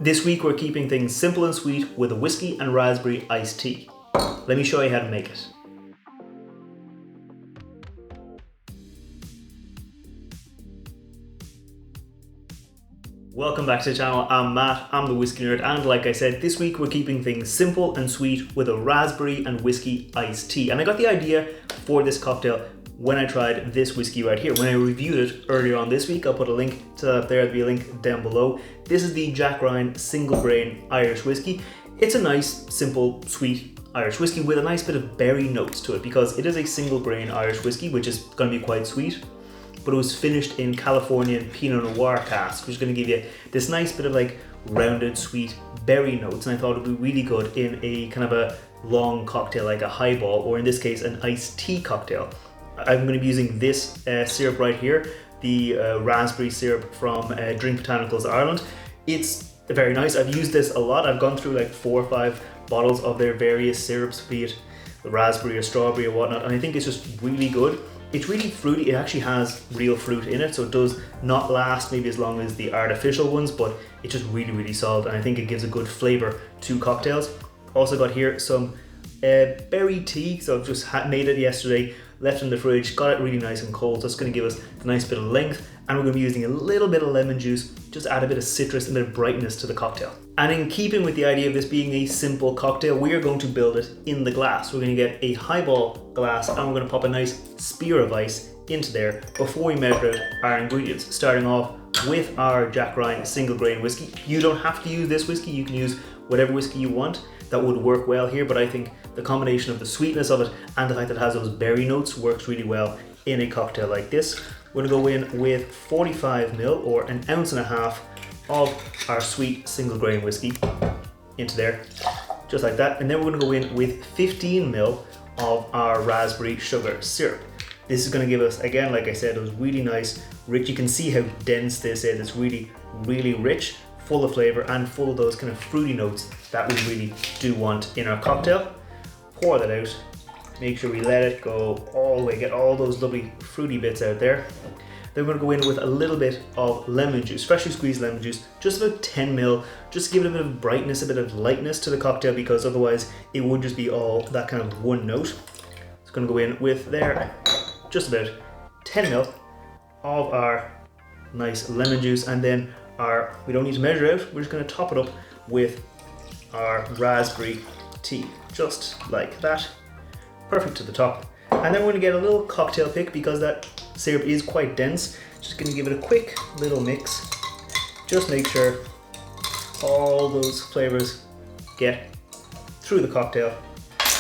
This week we're keeping things simple and sweet with a whiskey and raspberry iced tea. Let me show you how to make it. Welcome back to the channel. I'm Matt, I'm the Whiskey Nerd, and like I said, this week we're keeping things simple and sweet with a raspberry and whiskey iced tea. And I got the idea for this cocktail when I tried this whiskey right here. When I reviewed it earlier on this week, I'll put a link to that there, there'll be a link down below. This is the Jack Ryan single grain Irish whiskey. It's a nice, simple, sweet Irish whiskey with a nice bit of berry notes to it because it is a single grain Irish whiskey, which is going to be quite sweet. But it was finished in Californian Pinot Noir casks, which is going to give you this nice bit of like rounded, sweet berry notes. And I thought it would be really good in a kind of a long cocktail, like a highball, or in this case, an iced tea cocktail. I'm going to be using this syrup right here, the raspberry syrup from Drink Botanicals Ireland. It's very nice. I've used this a lot. I've gone through like 4 or 5 bottles of their various syrups, be it the raspberry or strawberry or whatnot, and I think it's just really good. It's really fruity. It actually has real fruit in it, so it does not last maybe as long as the artificial ones, but it's just really, really solid, and I think it gives a good flavor to cocktails. Also got here some berry tea, so I've just made it yesterday, left it in the fridge, got it really nice and cold, so it's going to give us a nice bit of length, and we're going to be using a little bit of lemon juice, just add a bit of citrus and a bit of brightness to the cocktail. And in keeping with the idea of this being a simple cocktail, we are going to build it in the glass. We're going to get a highball glass and we're going to pop a nice spear of ice into there before we measure out our ingredients, starting off with our Jack Ryan single grain whiskey. You don't have to use this whiskey, you can use whatever whiskey you want. That would work well here, but I think the combination of the sweetness of it and the fact that it has those berry notes works really well in a cocktail like this. We're going to go in with 45 ml or an ounce and a half of our sweet single grain whiskey into there, just like that. And then we're going to go in with 15 ml of our raspberry sugar syrup. This is going to give us, again, like I said, it was really nice, rich. You can see how dense this is. It's really, really rich, full of flavor and full of those kind of fruity notes that we really do want in our cocktail. Pour that out. Make sure we let it go all the way, get all those lovely fruity bits out there. Then we're going to go in with a little bit of lemon juice, freshly squeezed lemon juice, just about 10 ml, just to give it a bit of brightness, a bit of lightness to the cocktail, because otherwise it would just be all that kind of one note. It's going to go in with there, just about 10 ml of our nice lemon juice, and then we don't need to measure out, we're just going to top it up with our raspberry tea, just like that. Perfect to the top. And then we're going to get a little cocktail pick because that syrup is quite dense. Just going to give it a quick little mix. Just make sure all those flavors get through the cocktail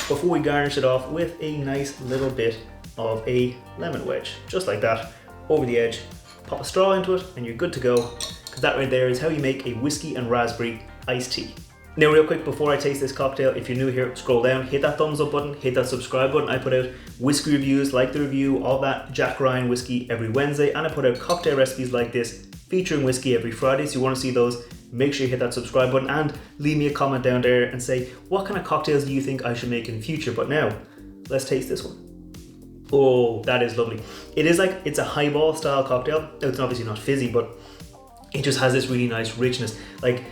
before we garnish it off with a nice little bit of a lemon wedge, just like that, over the edge. Pop a straw into it and you're good to go, because that right there is how you make a whiskey and raspberry iced tea. Now real quick, before I taste this cocktail, if you're new here, scroll down, hit that thumbs up button, hit that subscribe button. I put out whiskey reviews like the review of that Jack Ryan whiskey every Wednesday, and I put out cocktail recipes like this featuring whiskey every Friday. So you want to see those, make sure you hit that subscribe button and leave me a comment down there and say, what kind of cocktails do you think I should make in future? But now, let's taste this one. Oh, that is lovely. It is like, it's a highball style cocktail. It's obviously not fizzy, but it just has this really nice richness. Like,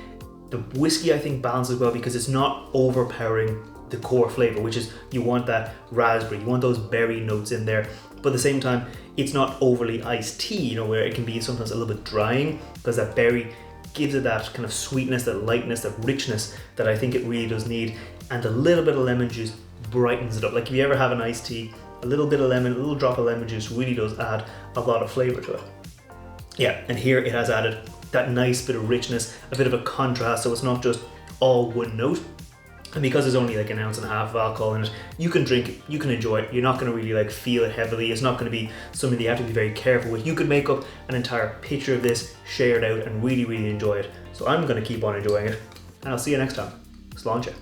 the whiskey, I think, balances well because it's not overpowering the core flavor, which is, you want that raspberry, you want those berry notes in there, but at the same time, it's not overly iced tea, you know, where it can be sometimes a little bit drying, because that berry gives it that kind of sweetness, that lightness, that richness that I think it really does need, and a little bit of lemon juice brightens it up. Like if you ever have an iced tea, a little bit of lemon, a little drop of lemon juice really does add a lot of flavor to it. Yeah, and here it has added that nice bit of richness, a bit of a contrast, so it's not just all one note. And because there's only like an ounce and a half of alcohol in it, you can drink it, you can enjoy it. You're not going to really like feel it heavily. It's not going to be something that you have to be very careful with. You could make up an entire pitcher of this, share it out, and really, really enjoy it. So I'm going to keep on enjoying it, and I'll see you next time. Sláinte.